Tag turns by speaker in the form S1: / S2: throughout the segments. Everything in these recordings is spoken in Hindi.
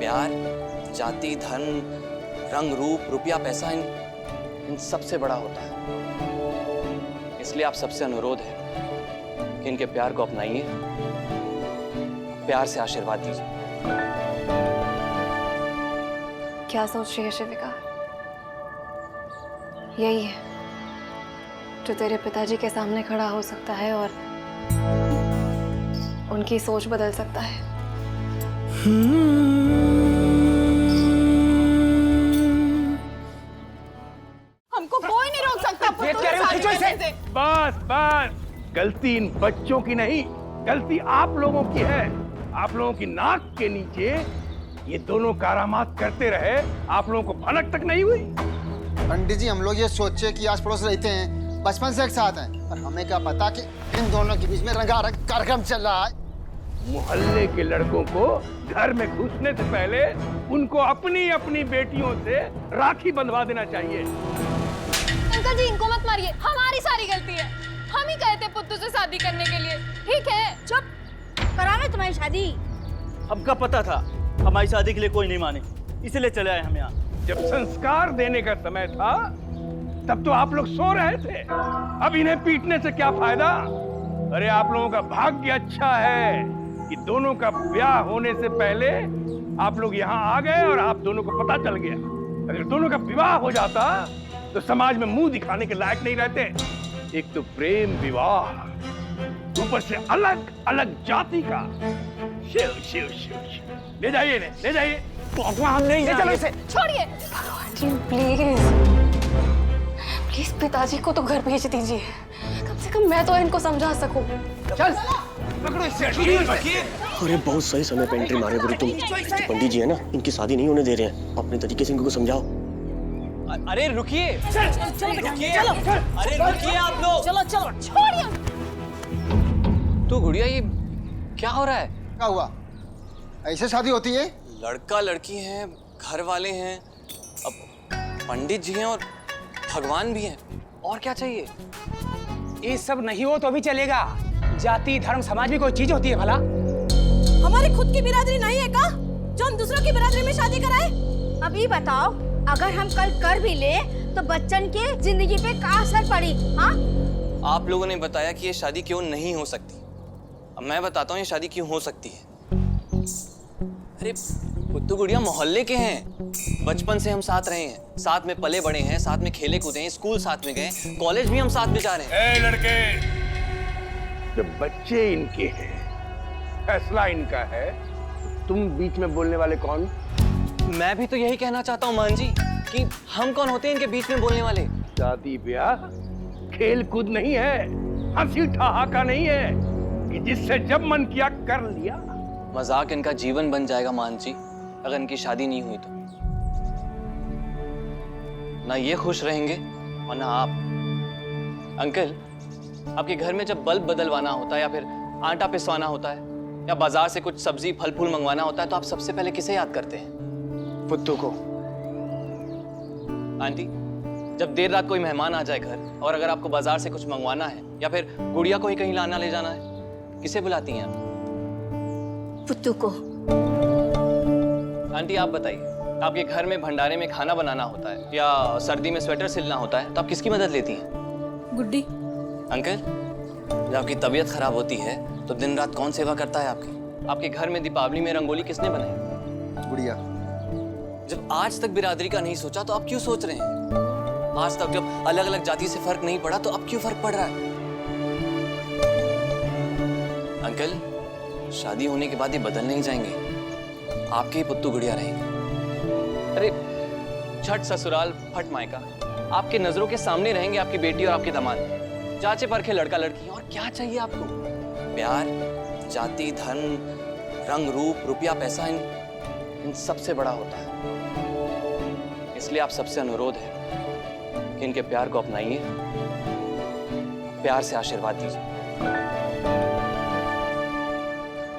S1: प्यार, जाति, धर्म, रंग, रूप, रुपया, पैसा इन सबसे बड़ा होता है। इसलिए आप सबसे अनुरोध है कि इनके प्यार को अपनाइए, प्यार से आशीर्वाद दीजिए।
S2: क्या सोच रही है शिविका? यही है जो तेरे पिताजी के सामने खड़ा हो सकता है और उनकी सोच बदल सकता है।
S3: हमको कोई नहीं रोक सकता।
S4: बस बस, गलती इन बच्चों की नहीं, गलती आप लोगों की है। आप लोगों की नाक के नीचे ये दोनों करामात करते रहे, आप लोगों को भनक तक नहीं हुई।
S5: पंडित जी, हम लोग ये सोचे कि आस पड़ोस रहते हैं, बचपन से एक साथ हैं, पर हमें क्या पता कि इन दोनों के बीच में रंगारंग कार्यक्रम चल रहा है।
S4: मोहल्ले के लड़कों को घर में घुसने से पहले उनको अपनी अपनी बेटियों से राखी बंधवा देना चाहिए।
S3: अंकल जी, इनको मत मारिए, हमारी सारी गलती है। हम ही कहे थे पुत्तू से शादी करने के लिए। ठीक है, चुप करावे तुम्हारी शादी।
S6: हमका पता था हमारी शादी के लिए कोई नहीं माने, इसलिए चले आए हम यहाँ।
S4: जब संस्कार देने का समय था तब तो आप लोग सो रहे थे, अब इन्हें पीटने से क्या फायदा। अरे आप लोगों का भाग्य अच्छा है कि दोनों का ब्याह होने से पहले आप लोग यहाँ आ गए और आप दोनों को पता चल गया। अगर दोनों का विवाह हो जाता तो समाज में मुंह दिखाने के लायक नहीं रहते। एक तो प्रेम विवाह, ऊपर से अलग अलग जाति का। शिव शिव शिव शिव। ले जाइए इन्हें, ले जाइए।
S3: हम नहीं, चलो इसे छोड़िए।
S2: जी प्लीज प्लीज पिताजी को तो घर भेज दीजिए, कम से कम मैं तो इनको समझा सकूं।
S5: चल पकड़ो इसे।
S7: अरे बहुत सही समय पे एंट्री मारे तुम। तो पंडित जी है ना, इनकी शादी नहीं होने दे रहे हैं, अपने तरीके से इनको समझाओ।
S1: अरे रुकिए,
S3: चलो बेटा, चलो।
S1: अरे रुकिए आप लोग।
S3: चलो चलो, छोड़िए।
S1: तो गुड़िया, ये क्या हो रहा है?
S5: क्या हुआ? ऐसे शादी होती है?
S1: लड़का लड़की हैं, घर वाले हैं, अब पंडित जी हैं और भगवान भी हैं, और क्या चाहिए?
S8: ये सब नहीं हो तो भी चलेगा। जाति, धर्म, समाज भी कोई चीज होती है भला?
S3: हमारी खुद की बिरादरी नहीं है का जो हम दूसरों की बिरादरी में शादी कराए?
S9: अभी बताओ, अगर हम कल कर भी ले तो बच्चन के जिंदगी पे क्या असर पड़ी? हाँ,
S1: आप लोगों ने बताया कि ये शादी क्यों नहीं हो सकती, अब मैं बताता हूँ ये शादी क्यों हो सकती है। अरे पुत्तू गुड़िया मोहल्ले के हैं, बचपन से हम साथ रहे हैं, साथ में पले बड़े हैं, साथ में खेले कूदे हैं, स्कूल साथ में गए, कॉलेज भी हम साथ में जा रहे हैं।
S4: ए लड़के, जब बच्चे इनके हैं, फैसला इनका है, तुम बीच में बोलने वाले कौन?
S1: मैं भी तो यही कहना चाहता हूँ मान जी कि हम कौन होते हैं इनके बीच में बोलने वाले।
S4: शादी ब्याह खेल कूद नहीं है, हंसी ठहाका नहीं है कि जिससे जब मन किया कर लिया।
S1: मजाक इनका जीवन बन जाएगा मान जी, अगर इनकी शादी नहीं हुई तो। ना ये खुश रहेंगे और ना आप। अंकल, आपके घर में जब बल्ब बदलवाना होता है या फिर आटा पिसवाना होता है या बाजार से कुछ सब्जी फल फूल मंगवाना होता है तो आप सबसे पहले किसे याद करते हैं?
S8: पुत्तू को।
S1: आंटी, जब देर रात कोई मेहमान आ जाए घर और अगर आपको बाजार से कुछ मंगवाना है या फिर गुड़िया को ही कहीं लाना ले जाना है, किसे बुलाती हैं आप?
S9: पुत्तू को।
S1: आंटी आप बताइए, आपके घर में भंडारे में खाना बनाना होता है या सर्दी में स्वेटर सिलना होता है तो आप किसकी मदद लेती हैं?
S3: गुड्डी।
S1: अंकल, जब आपकी तबीयत खराब होती है तो दिन रात कौन सेवा करता है आपकी? आपके घर में दीपावली में रंगोली किसने बनाई?
S5: गुड़िया।
S1: जब आज तक बिरादरी का नहीं सोचा तो अब क्यों सोच रहे हैं? आज तक जब अलग अलग जाति से फर्क नहीं पड़ा तो अब क्यों फर्क पड़ रहा है? अंकल, शादी होने के बाद ये बदल नहीं जाएंगे, आपके ही पुत्तू गुड़िया रहेंगे। अरे छठ ससुराल फट मायका, आपके नजरों के सामने रहेंगे आपकी बेटी और आपके दामाद, जांचे परखे लड़का लड़की, और क्या चाहिए आपको? प्यार, जाति, धर्म, रंग, रूप, रुपया, पैसा इन सबसे बड़ा होता है। इसलिए आप सबसे अनुरोध है कि इनके प्यार को अपनाइए, प्यार से आशीर्वाद दीजिए।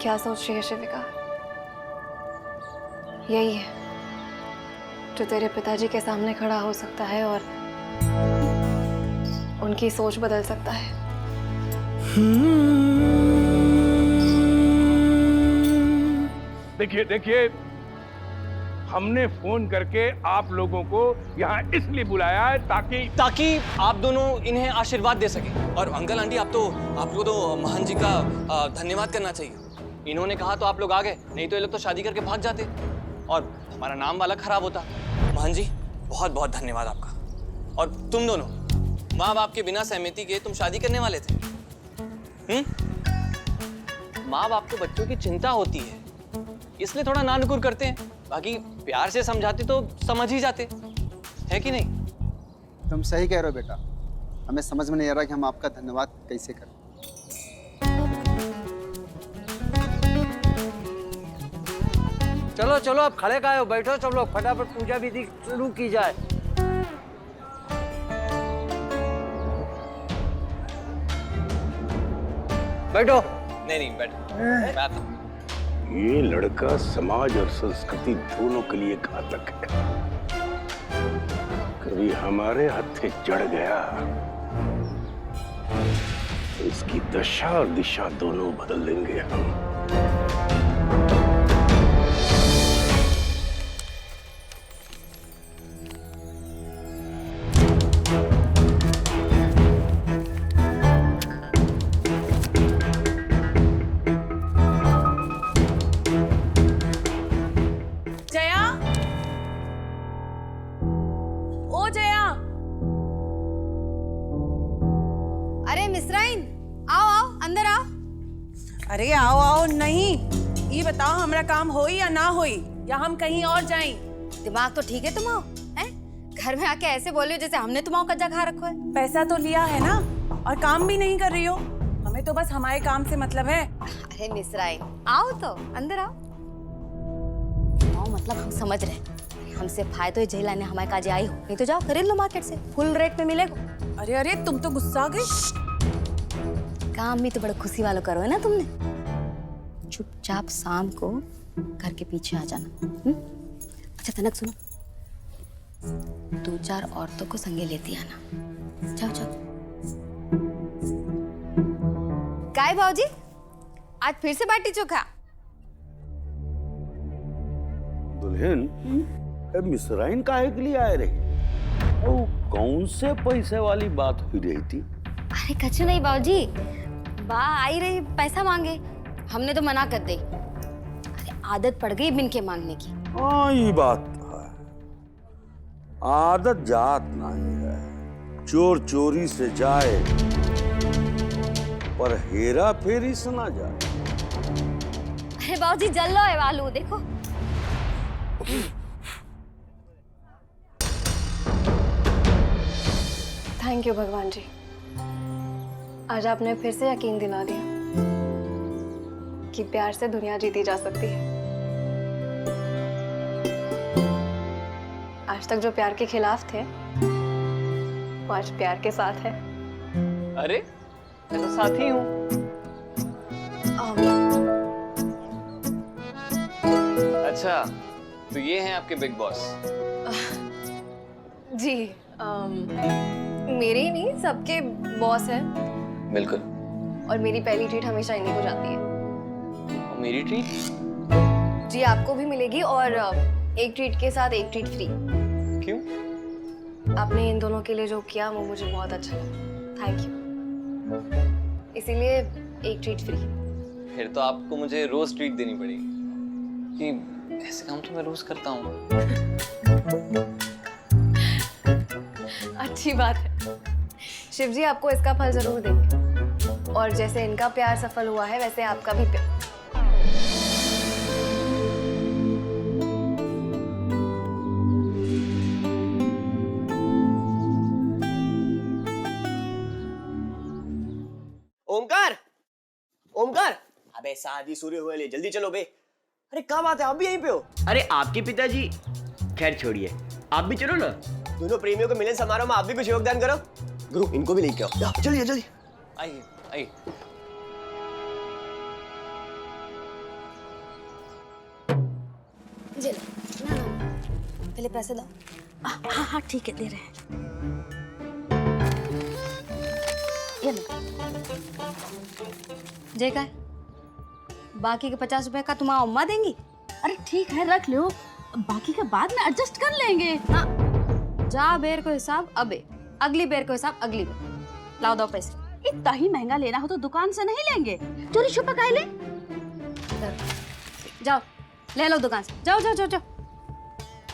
S2: क्या सोच रही है शिविका? यही है जो तेरे पिताजी के सामने खड़ा हो सकता है और उनकी सोच बदल सकता है।
S4: देखिए देखिए, हमने फोन करके आप लोगों को यहाँ इसलिए बुलाया है ताकि
S1: आप दोनों इन्हें आशीर्वाद दे सके। और अंकल आंटी आपको तो महन जी का धन्यवाद करना चाहिए। इन्होंने कहा तो आप लोग आ गए, नहीं तो ये लोग तो शादी करके भाग जाते और हमारा नाम वाला खराब होता। महन जी बहुत बहुत धन्यवाद आपका। और तुम दोनों माँ बाप के बिना सहमति के तुम शादी करने वाले थे। माँ बाप को बच्चों की चिंता होती है, इसलिए थोड़ा नानुकुर करते हैं। बाकी प्यार से समझाते तो समझ ही जाते, है कि नहीं?
S5: तुम सही कह रहे हो बेटा, हमें समझ में नहीं आ रहा कि हम आपका धन्यवाद कैसे करें।
S10: चलो चलो अब खड़े काहे हो, बैठो सब लोग, फटाफट पूजा विधि शुरू की जाए। बैठो।
S1: नहीं बैठो, मैं आता हूँ।
S4: ये लड़का समाज और संस्कृति दोनों के लिए घातक है। कभी हमारे हत्थे चढ़ गया तो इसकी दशा और दिशा दोनों बदल देंगे हम।
S11: अरे आओ आओ, नहीं ये बताओ हमारा काम होई या ना होई, या हम कहीं और जाएं?
S9: दिमाग तो ठीक है तुम्हारा, हैं? घर में आके ऐसे बोल रही हो जैसे हमने तुम्हारा कज्जा खा रखा है।
S11: पैसा तो लिया है ना, और काम भी नहीं कर रही हो। हमें तो बस हमारे काम से मतलब है।
S9: अरे मिस्राइन, आओ तो अंदर आओ। आओ मतलब हम समझ रहे, हमसे फायदा झेलाने हमारे काज आई हो, नहीं तो जाओ खरीद लो मार्केट से, फुल रेट में मिलेगा।
S11: अरे अरे तुम तो गुस्सा गए।
S9: काम भी तो बड़ा खुशी वालों करो है ना तुमने। चुपचाप शाम को घर के पीछे आ जाना। अच्छा तनक सुनो, 2-4 औरतों को संगे लेती आना। जाओ जाओ। काय भाऊजी, आज फिर से बाटी चोखा?
S12: दुल्हन, मिसराइन काहे के लिए आए रही? वो कौन से पैसे वाली बात हुई रही थी?
S9: अरे कछु नहीं बाबूजी, बा आई रही पैसा मांगे, हमने तो मना कर दी। अरे आदत पड़ गई बिन के मांगने की।
S12: हाँ ये बात है, आदत जात नहीं है। चोर चोरी से जाए पर हेरा फेरी से ना जाए।
S9: अरे बाबूजी जल लो है वालू, देखो।
S2: थैंक यू भगवान जी, आज आपने फिर से यकीन दिला दिया कि प्यार से दुनिया जीती जा सकती है। आज तक जो प्यार के खिलाफ थे वो आज प्यार के साथ है।
S1: अरे मैं तो साथ ही हूँ। अच्छा तो ये हैं आपके बिग बॉस?
S2: जी मेरे ही नहीं, सबके बॉस हैं।
S1: बिल्कुल।
S2: और मेरी पहली ट्रीट हमेशा इन्हीं को जाती है।
S1: और मेरी ट्रीट?
S2: जी आपको भी मिलेगी, और एक ट्रीट के साथ एक ट्रीट फ्री।
S1: क्यों?
S2: आपने इन दोनों के लिए जो किया वो मुझे बहुत अच्छा लगा, थैंक यू। इसीलिए एक ट्रीट फ्री।
S1: फिर तो आपको मुझे रोज ट्रीट देनी पड़ेगी, कि ऐसे काम तो मैं रोज करता हूँ।
S2: अच्छी बात है, शिव जी आपको इसका फल जरूर देंगे, और जैसे इनका प्यार सफल हुआ है वैसे आपका भी प्यार।
S7: ओमकार, ओमकार, अबे शादी शुरू हुए ले, जल्दी चलो बे। अरे क्या बात है, आप भी यहीं पे हो? अरे आपके पिताजी, खैर छोड़िए, आप भी चलो ना। दोनों प्रेमियों के मिलन समारोह में आप भी कुछ योगदान करो। गुरु इनको भी लेके आओ, चलिए जल्दी।
S1: आइए आइए।
S9: ना पहले पैसे दो। हाँ हाँ ठीक है, दे रहे हैं। ये लो। जय का बाकी के 50 रुपए का तुम्हारा अम्मा देंगी? अरे ठीक है रख लो,
S3: बाकी का बाद में एडजस्ट कर लेंगे।
S9: हाँ, जा बेर को हिसाब अबे, अगली बेर को हिसाब अगली बेर। लाओ दो पैसे।
S3: इतना ही महंगा लेना हो तो दुकान से नहीं लेंगे, चोरी छुपा खाए ले।
S9: जाओ ले लो दुकान से, जाओ जाओ जाओ जाओ।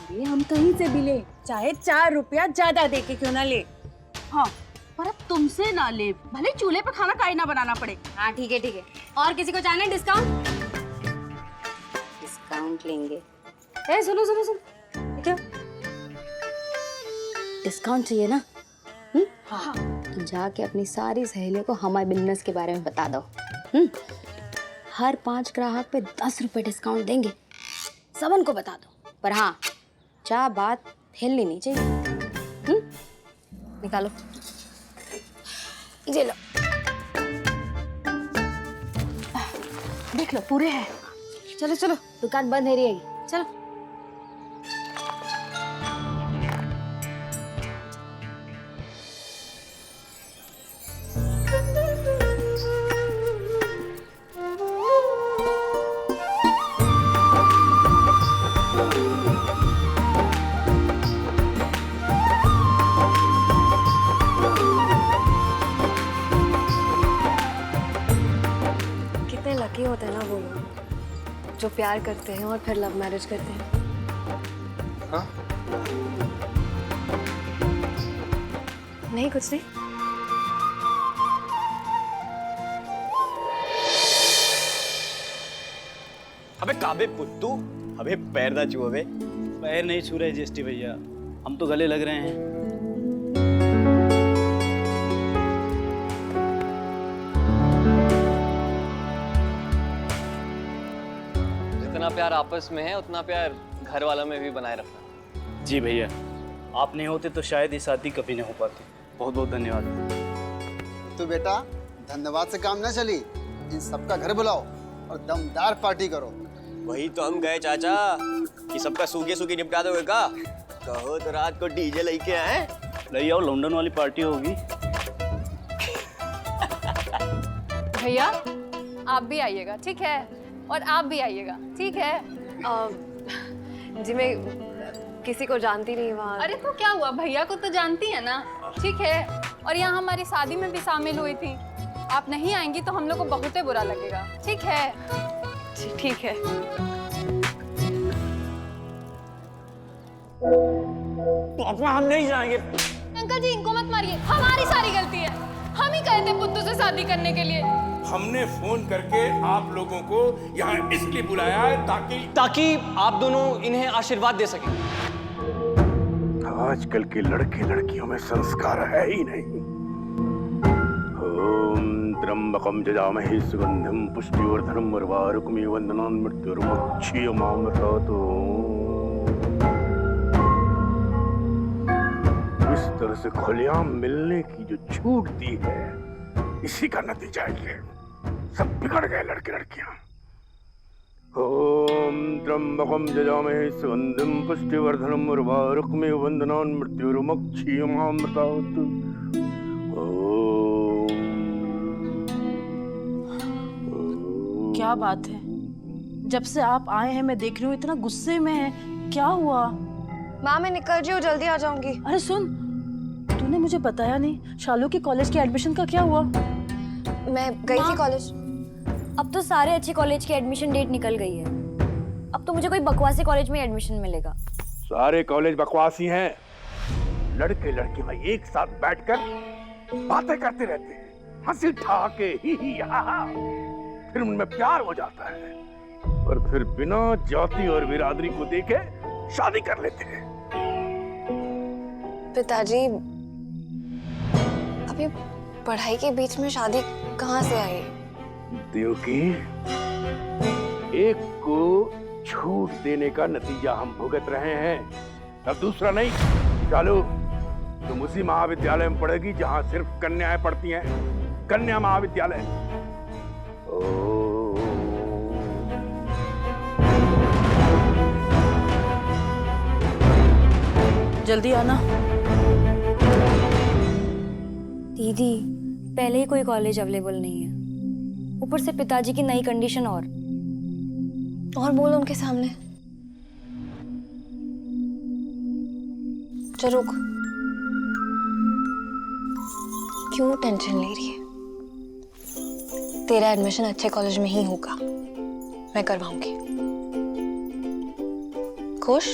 S11: अरे हम कहीं से भी ले, चाहे 4 रुपया ज्यादा दे के क्यों ना ले।
S3: हाँ, पर अब तुमसे ना ले, भले चूल्हे पे खाना काहे ना बनाना पड़े।
S9: हाँ ठीक है ठीक है। और किसी को चाहिए डिस्काउंट? डिस्काउंट लेंगे। ए सुनो सुनो सुनो, क्या डिस्काउंट चाहिए ना? हाँ। तो जाके अपनी सारी सहेलियों को हमारे बिजनेस के बारे में बता दो। हर 5 ग्राहक पे 10 रुपए डिस्काउंट देंगे, सबन को बता दो। पर हाँ, चाह बात फैलनी नहीं चाहिए। निकालो, ये लो।
S3: देख लो पूरे हैं।
S9: चलो चलो, दुकान बंद है रही, चलो।
S2: कितने लकी होते हैं ना वो लोग जो प्यार करते हैं और फिर लव मैरिज करते हैं।
S1: हाँ?
S2: नहीं कुछ नहीं।
S7: अबे काबे पुत्तू, अबे पैर ना छू। अबे
S6: पैर नहीं छू रहे जीएसटी भैया, हम तो गले लग रहे हैं।
S1: जितना प्यार आपस में है उतना प्यार घर वालों में भी बनाए रखना।
S6: जी भैया, आप नहीं होते तो शायद ये शादी कभी नहीं हो पाती। बहुत बहुत धन्यवाद।
S5: तो बेटा धन्यवाद से काम ना चली, इन सबका घर बुलाओ और दमदार पार्टी करो।
S7: वही तो हम गए चाचा कि सबका सूखे सूखे निपटा दोगे का। कहो तो रात को डीजे लेके आए।
S6: नहीं आओ, लंदन वाली पार्टी होगी।
S3: भैया आप भी आइएगा, ठीक है? और आप भी आइएगा, ठीक है?
S2: जी मैं किसी को जानती नहीं वहाँ।
S3: अरे तो क्या हुआ, भैया को तो जानती है ना, ठीक है? और यहाँ हमारी शादी में भी शामिल हुई थी। आप नहीं आएंगी तो हम लोग को बहुत ही बुरा लगेगा, ठीक है?
S2: ठीक है।
S10: पापा हम नहीं जाएंगे।
S3: अंकल जी इनको मत मारिए, हमारी सारी गलती है। हम ही कहे थे पुत्तू से शादी करने के लिए।
S4: हमने फोन करके आप लोगों को यहाँ इसलिए बुलाया है
S1: ताकि आप दोनों इन्हें आशीर्वाद दे सकें।
S4: आजकल के लड़के लड़कियों में संस्कार है ही नहीं। ओम त्र्यंबकम जजामहे सुगंधिम पुष्टिवर्धनम उर्वारुकमिव वंदनान् मृत्युर्मुक्षीयमामृततो। इस तरह से खुलेआम मिलने की जो छूट दी है, इसी का नतीजा है सब बिगड़ गए लड़के लड़कियां। ओम त्र्यंबकम जजामहे सुगंधिम पुष्टिवर्धनम उर्वारुकमिव वंदनान् मृत्युर्मुक्षीयमामृततो।
S11: क्या बात है, जब से आप आए हैं मैं देख रही हूँ इतना गुस्से में है, क्या हुआ?
S2: माँ मैं निकल रही हूँ, जल्दी आ जाऊंगी।
S11: अरे सुन, तूने मुझे बताया नहीं, शालू के कॉलेज के एडमिशन का क्या हुआ?
S2: मैं गई थी कॉलेज।
S9: अब तो सारे अच्छे कॉलेज की एडमिशन डेट निकल गई है। अब तो मुझे कोई बकवासी कॉलेज में एडमिशन मिलेगा।
S4: सारे कॉलेज बकवासी हैं। लड़के लड़कियां एक साथ बैठकर बातें करते रहते हैं, हंसी ठहाके ही हा हा। फिर उनमें प्यार हो जाता है और फिर बिना जाति और बिरादरी को देखे शादी कर लेते हैं।
S2: पिताजी अभी पढ़ाई के बीच में शादी कहाँ से आई?
S4: क्योंकि एक को छूट देने का नतीजा हम भुगत रहे हैं, तब दूसरा नहीं। चलो तुम उसी महाविद्यालय में पढ़ेगी जहां सिर्फ कन्याएं पढ़ती हैं, कन्या महाविद्यालय।
S11: जल्दी आना।
S9: दीदी पहले ही कोई कॉलेज अवेलेबल नहीं है, ऊपर से पिताजी की नई कंडीशन और
S2: बोलो उनके सामने। चल रुक, क्यों टेंशन ले रही है? तेरा एडमिशन अच्छे कॉलेज में ही होगा, मैं करवाऊंगी। खुश?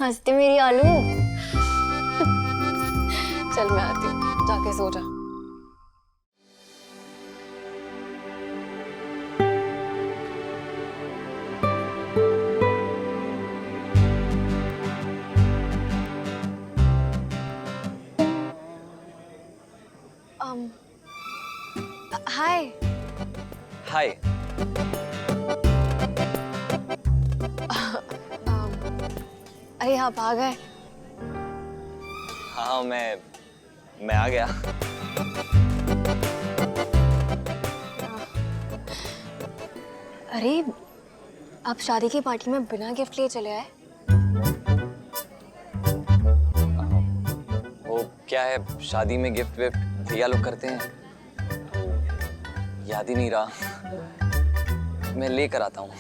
S2: हंसते मेरी आलू। चल मैं आती हूँ, जाके सो जा। हाय।
S1: हाय।
S2: अरे आप आ गए?
S1: हाँ मैं आ गया।
S2: अरे आप शादी की पार्टी में बिना गिफ्ट लिए चले आए?
S1: वो क्या है, शादी में गिफ्ट विफ्ट भैया लोग करते हैं, याद ही नहीं रहा। मैं लेकर आता हूँ।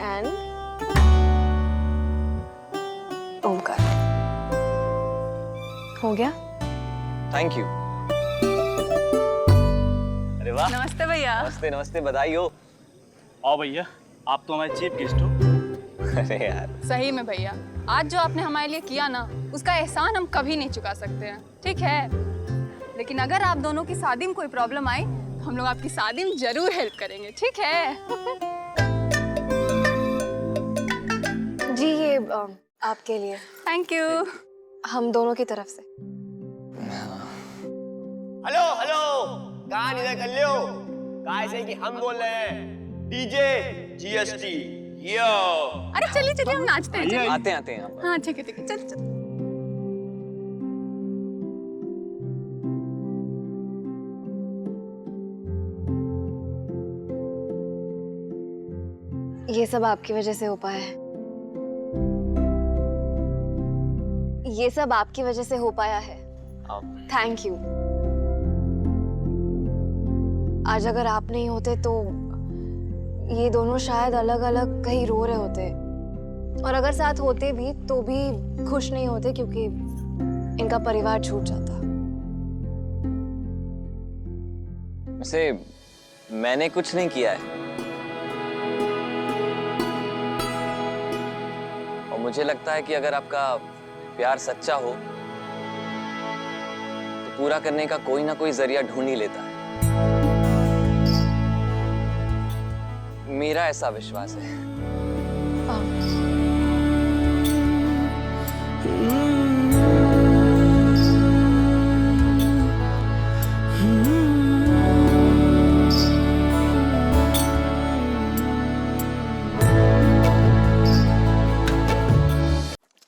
S2: एंड ओमकार, हो गया?
S1: Thank you. अरे वाह।
S11: नमस्ते भैया।
S1: नमस्ते नमस्ते, बधाई हो।
S6: आओ भैया, आप तो हमारे चीफ गेस्ट हो।
S1: अरे यार,
S3: सही में भैया, आज जो आपने हमारे लिए किया ना, उसका एहसान हम कभी नहीं चुका सकते हैं, ठीक है? लेकिन अगर आप दोनों की शादी में कोई प्रॉब्लम आई तो हम लोग आपकी शादी में जरूर हेल्प करेंगे, ठीक है?
S2: जी ये आपके लिए।
S3: Thank you.
S2: हम दोनों की तरफ से।
S7: हेलो हेलो, कहाँ इधर कर लियो? कहाँ से कि हम बोल रहे हैं डीजे जीएसटी। यो।
S3: अरे चलिए चलिए, हम नाचते हैं। चलिए।
S1: आते हैं यहाँ पर।
S3: हाँ ठीक है, चल चल।
S2: ये सब आपकी वजह से हो पाया है। ये सब आपकी वजह से हो पाया है। Thank you. आज अगर आप नहीं होते तो ये दोनों शायद अलग अलग कहीं रो रहे होते, और अगर साथ होते भी तो भी खुश नहीं होते, क्योंकि इनका परिवार छूट जाता।
S1: वैसे मैंने कुछ नहीं किया है, और मुझे लगता है कि अगर आपका प्यार सच्चा हो तो पूरा करने का कोई ना कोई जरिया ढूंढ ही लेता है। मेरा ऐसा विश्वास है।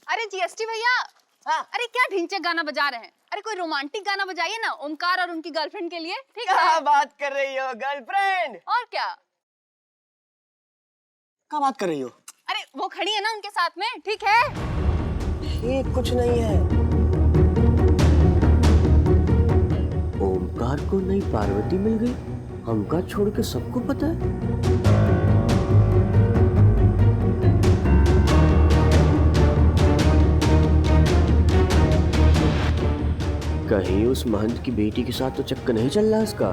S3: अरे जीएसटी भैया। हाँ। अरे क्या ढिंचक गाना बजा रहे हैं? अरे कोई रोमांटिक गाना बजाइए ना, ओमकार और उनकी गर्लफ्रेंड के लिए, ठीक है?
S7: क्या बात कर रही हो, गर्लफ्रेंड?
S3: और क्या?
S7: क्या बात कर रही हो?
S3: अरे वो खड़ी है ना उनके साथ में, ठीक है?
S7: ये कुछ नहीं है। ओमकार को नई पार्वती मिल गई, हमका छोड़ के सबको पता है। कहीं उस महंत की बेटी के साथ तो चक्कर नहीं चल रहा इसका?